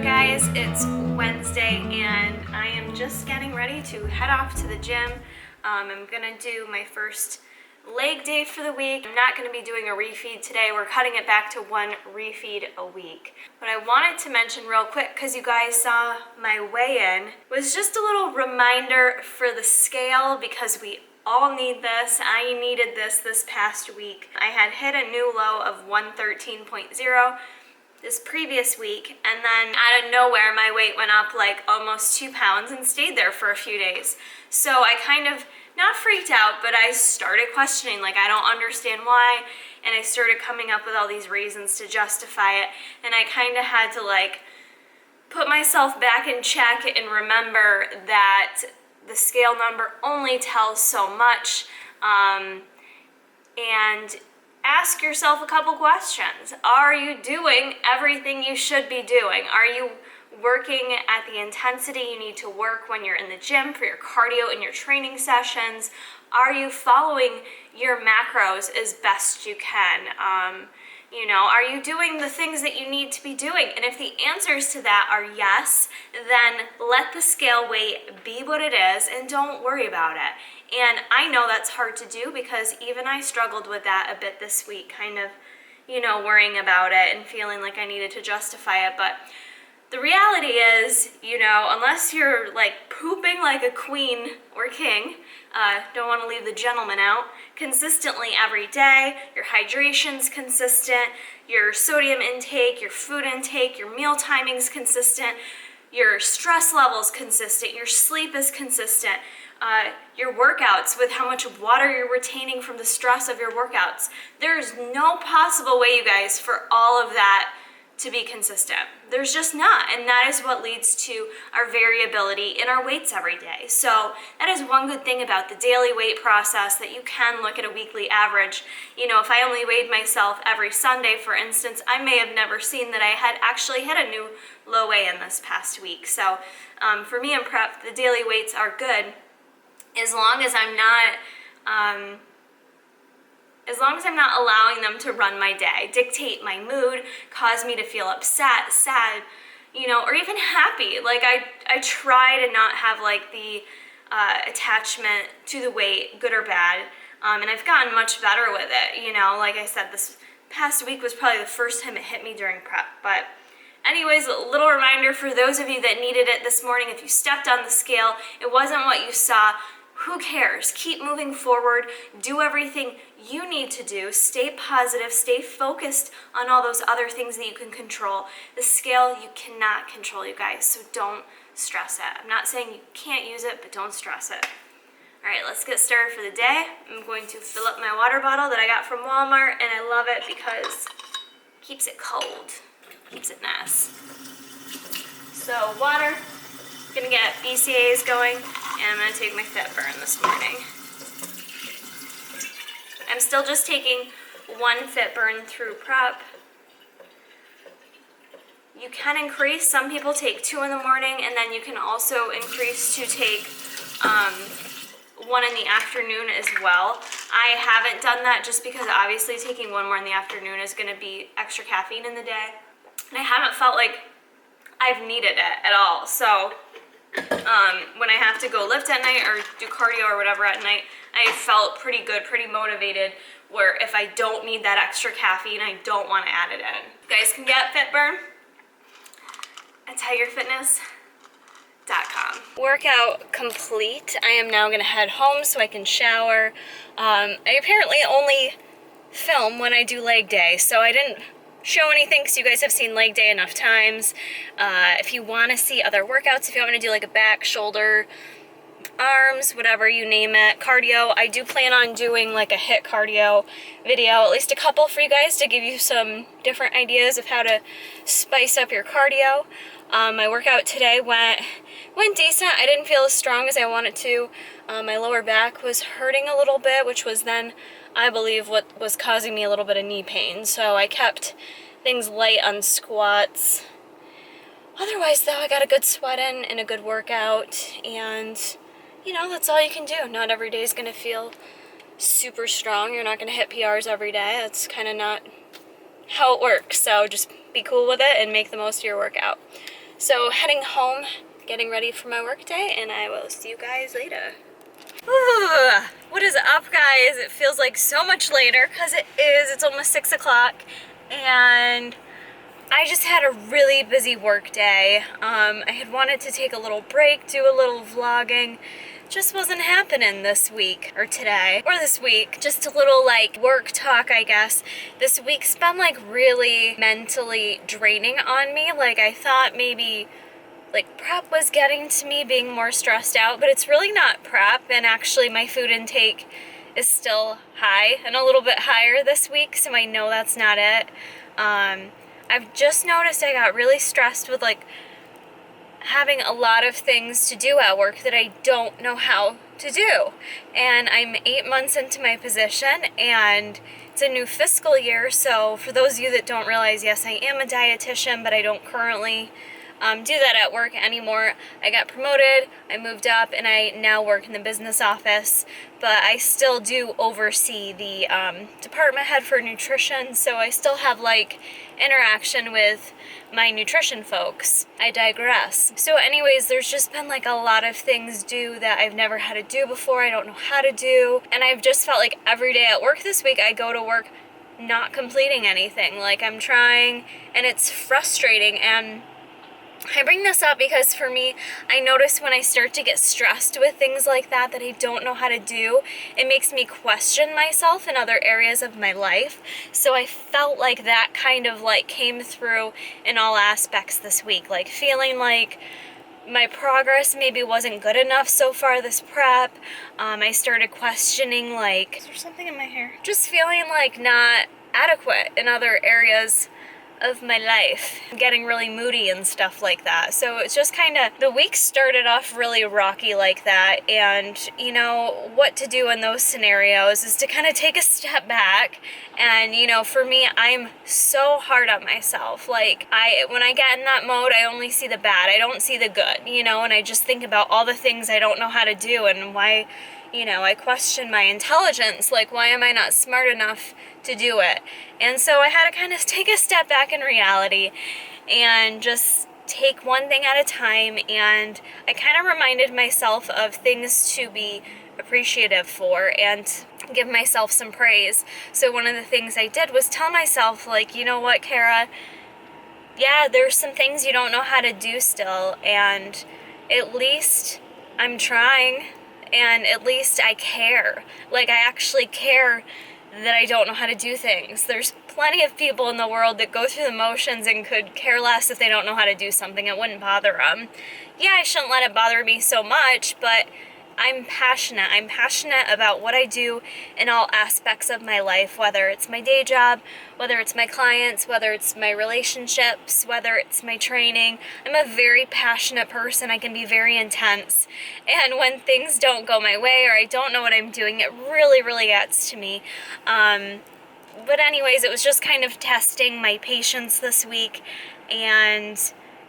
morning, guys. It's Wednesday and I am just getting ready to head off to the gym. I'm gonna do my first leg day for the week. I'm not gonna be doing a refeed today. We're cutting it back to one refeed a week. But I wanted to mention real quick, because you guys saw my weigh-in, was just a little reminder for the scale, because we all need this. I needed this past week. I had hit a new low of 113.0 this previous week, and then out of nowhere my weight went up like almost 2 pounds and stayed there for a few days. So I kind of, not freaked out, but I started questioning, like, I don't understand why, and I started coming up with all these reasons to justify it, and I kind of had to like put myself back in check and remember that the scale number only tells so much, and ask yourself a couple questions. Are you doing everything you should be doing? Are you working at the intensity you need to work when you're in the gym for your cardio and your training sessions? Are you following your macros as best you can? Are you doing the things that you need to be doing? And if the answers to that are yes, then let the scale weight be what it is and don't worry about it. And I know that's hard to do, because even I struggled with that a bit this week, kind of, worrying about it and feeling like I needed to justify it. But the reality is, unless you're like pooping like a queen or king, don't want to leave the gentleman out, consistently every day, your hydration's consistent, your sodium intake, your food intake, your meal timing's consistent, your stress level's consistent, your sleep is consistent, your workouts with how much water you're retaining from the stress of your workouts. There's no possible way, you guys, for all of that to be consistent. There's just not, and that is what leads to our variability in our weights every day. So that is one good thing about the daily weight process, that you can look at a weekly average. If I only weighed myself every Sunday, for instance, I may have never seen that I had actually hit a new low weigh-in this past week. So for me in prep, the daily weights are good, as long as I'm not allowing them to run my day, dictate my mood, cause me to feel upset, sad, or even happy. Like I try to not have like the attachment to the weight, good or bad, and I've gotten much better with it. Like I said, this past week was probably the first time it hit me during prep. But anyways, a little reminder for those of you that needed it this morning: if you stepped on the scale, it wasn't what you saw. Who cares? Keep moving forward. Do everything you need to do. Stay positive. Stay focused on all those other things that you can control. The scale you cannot control, you guys, so don't stress it. I'm not saying you can't use it, but don't stress it. All right, let's get started for the day. I'm going to fill up my water bottle that I got from Walmart, and I love it because it keeps it cold, keeps it nice. So water. Gonna get BCAAs going, and I'm gonna take my Fitburn this morning. I'm still just taking one Fitburn through prep. You can increase. Some people take 2 in the morning, and then you can also increase to take 1 in the afternoon as well. I haven't done that just because obviously taking 1 more in the afternoon is gonna be extra caffeine in the day, and I haven't felt like I've needed it at all. So when I have to go lift at night or do cardio or whatever at night, I felt pretty good, pretty motivated, where if I don't need that extra caffeine, I don't want to add it in. You guys can get Fitburn at tigerfitness.com. Workout complete. I am now going to head home so I can shower. I apparently only film when I do leg day, so I didn't show anything because you guys have seen leg day enough times. If you want to see other workouts, if you want me to do like a back, shoulder, arms, whatever you name it, cardio, I do plan on doing like a HIIT cardio video, at least a couple for you guys, to give you some different ideas of how to spice up your cardio. My workout today went decent. I didn't feel as strong as I wanted to. My lower back was hurting a little bit, which was then, I believe, what was causing me a little bit of knee pain. So I kept things light on squats. Otherwise, though, I got a good sweat in and a good workout, and that's all you can do. Not every day is going to feel super strong. You're not going to hit PRs every day. That's kind of not how it works. So just be cool with it and make the most of your workout. So heading home, getting ready for my work day, and I will see you guys later. Ooh, what is up, guys? It feels like so much later because it is. It's almost 6 o'clock, and I just had a really busy work day. I had wanted to take a little break, do a little vlogging. Just wasn't happening this week, or today, or this week. Just a little like work talk, I guess. This week's been like really mentally draining on me. Like I thought maybe like prep was getting to me, being more stressed out, but it's really not prep, and actually my food intake is still high and a little bit higher this week, so I know that's not it. I've just noticed I got really stressed with like having a lot of things to do at work that I don't know how to do. And I'm 8 months into my position, and it's a new fiscal year. So for those of you that don't realize, yes, I am a dietitian, but I don't currently do that at work anymore. I got promoted, I moved up, and I now work in the business office, but I still do oversee the department head for nutrition, so I still have like interaction with my nutrition folks. I digress. So anyways, there's just been like a lot of things due that I've never had to do before, I don't know how to do, and I've just felt like every day at work this week I go to work not completing anything. Like I'm trying, and it's frustrating. And I bring this up because for me, I notice when I start to get stressed with things like that I don't know how to do, it makes me question myself in other areas of my life. So I felt like that kind of like came through in all aspects this week, like feeling like my progress maybe wasn't good enough so far this prep. I started questioning like, is there something in my hair? Just feeling like not adequate in other areas of my life, getting really moody and stuff like that. So it's just kind of, the week started off really rocky like that, and you know what to do in those scenarios is to kind of take a step back. And you know, for me, I'm so hard on myself. Like when I get in that mode, I only see the bad, I don't see the good, you know, and I just think about all the things I don't know how to do and why, you know, I question my intelligence, like why am I not smart enough to do it? And so I had to kind of take a step back in reality and just take one thing at a time, and I kind of reminded myself of things to be appreciative for and give myself some praise. So one of the things I did was tell myself, like, you know what, Kara, yeah, there's some things you don't know how to do still, and at least I'm trying, and at least I care. Like, I actually care that I don't know how to do things. There's plenty of people in the world that go through the motions and could care less if they don't know how to do something. It wouldn't bother them. Yeah, I shouldn't let it bother me so much, but I'm passionate. I'm passionate about what I do in all aspects of my life, whether it's my day job, whether it's my clients, whether it's my relationships, whether it's my training. I'm a very passionate person. I can be very intense. And when things don't go my way or I don't know what I'm doing, it really, really gets to me. But anyways, it was just kind of testing my patience this week, and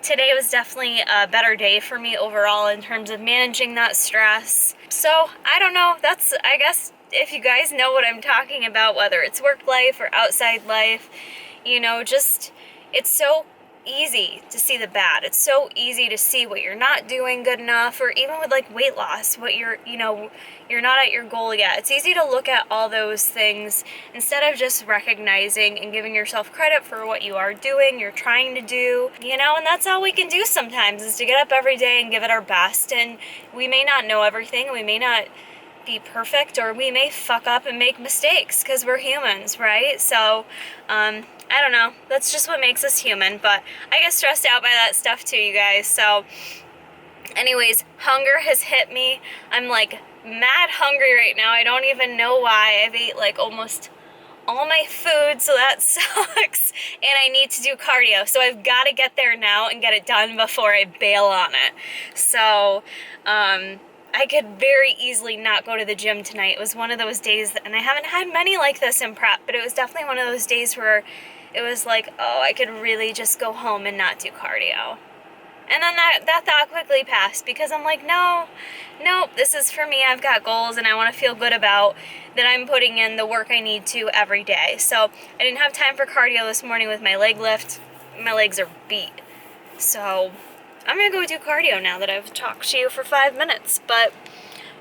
today was definitely a better day for me overall in terms of managing that stress. So, I don't know, that's, I guess, if you guys know what I'm talking about, whether it's work life or outside life, you know, just, it's so easy to see the bad. It's so easy to see what you're not doing good enough, or even with like weight loss, what you're not at your goal yet. It's easy to look at all those things instead of just recognizing and giving yourself credit for what you are doing, you're trying to do, you know, and that's all we can do sometimes, is to get up every day and give it our best. And we may not know everything, we may not be perfect, or we may fuck up and make mistakes because we're humans, right? So, I don't know, that's just what makes us human, but I get stressed out by that stuff too, you guys. So anyways, hunger has hit me. I'm like mad hungry right now. I don't even know why. I've ate like almost all my food, so that sucks. And I need to do cardio, so I've got to get there now and get it done before I bail on it. So I could very easily not go to the gym tonight. It was one of those days and I haven't had many like this in prep, but it was definitely one of those days where it was like, oh, I could really just go home and not do cardio. And then that thought quickly passed, because I'm like, no, this is for me. I've got goals and I want to feel good about that I'm putting in the work I need to every day. So I didn't have time for cardio this morning with my leg lift. My legs are beat. So I'm gonna go do cardio now that I've talked to you for 5 minutes, but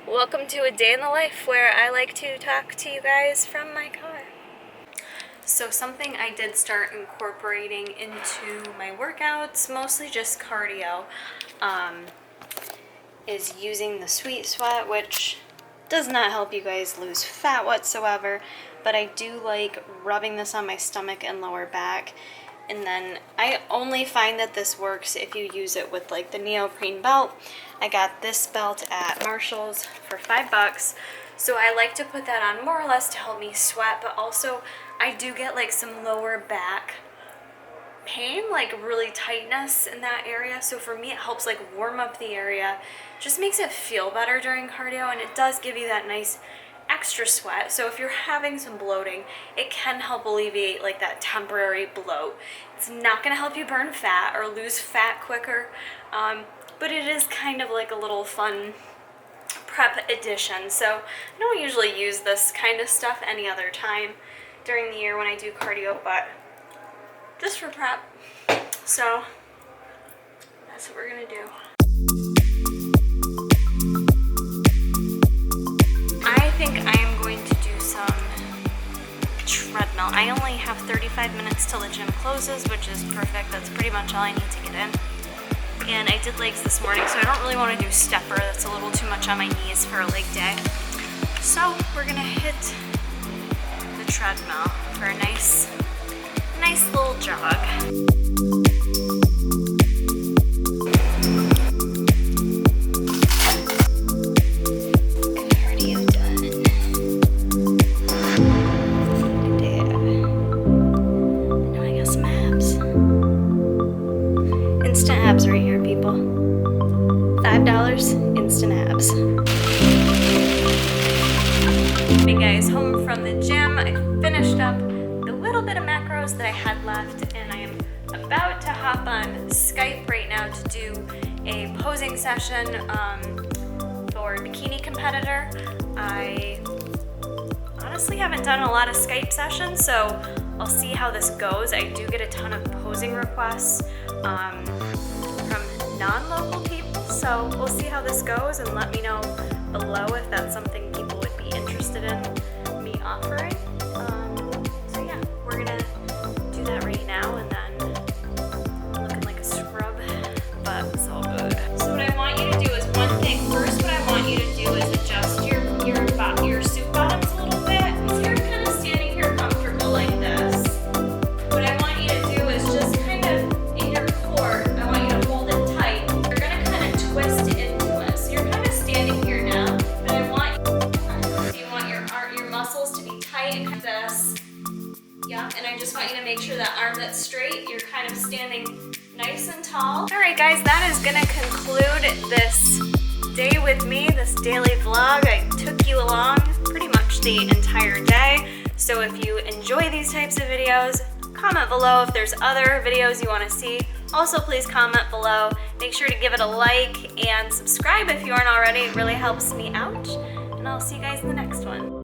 welcome to a day in the life where I like to talk to you guys from my car. So something I did start incorporating into my workouts, mostly just cardio, is using the Sweet Sweat, which does not help you guys lose fat whatsoever, but I do like rubbing this on my stomach and lower back. And then I only find that this works if you use it with like the neoprene belt. I got this belt at Marshall's for $5. So I like to put that on more or less to help me sweat, but also I do get like some lower back pain, like really tightness in that area. So for me, it helps like warm up the area, just makes it feel better during cardio, and it does give you that nice extra sweat. So if you're having some bloating, it can help alleviate like that temporary bloat. It's not gonna help you burn fat or lose fat quicker, but it is kind of like a little fun prep addition. So I don't usually use this kind of stuff any other time during the year when I do cardio, but just for prep. So that's what we're gonna do. I think I am going to do some treadmill. I only have 35 minutes till the gym closes, which is perfect. That's pretty much all I need to get in. And I did legs this morning, so I don't really want to do stepper. That's a little too much on my knees for a leg day. So we're gonna hit the treadmill for a nice little jog. Cardio done. Now I got some abs. Instant abs right here, people. $5, instant abs. Hey guys, home from the gym. I finished up the little bit of macros that I had left, and I am about to hop on Skype right now to do a posing session for Bikini competitor. I honestly haven't done a lot of Skype sessions, so I'll see how this goes. I do get a ton of posing requests from non-local people, so we'll see how this goes, and let me know below if that's something people would be interested in me offering. So yeah, we're gonna do that right now, and then I'm looking like a scrub, but it's all good. So what I want you to do is one thing. First, what I want you to do is adjust your suit bottoms a little bit. So you're kind of standing here comfortable like this. What I want you to do is just kind of in your core, I want you to hold it tight. You're gonna kind of twist into it. So you're kind of standing here now, but I want your muscles to be tight like this. Yeah, and I just want you to make sure that arm that's straight, you're kind of standing nice and tall. All right, guys, that is gonna conclude this day with me, this daily vlog. I took you along pretty much the entire day. So if you enjoy these types of videos, comment below if there's other videos you want to see. Also, please comment below. Make sure to give it a like and subscribe if you aren't already. It really helps me out. And I'll see you guys in the next one.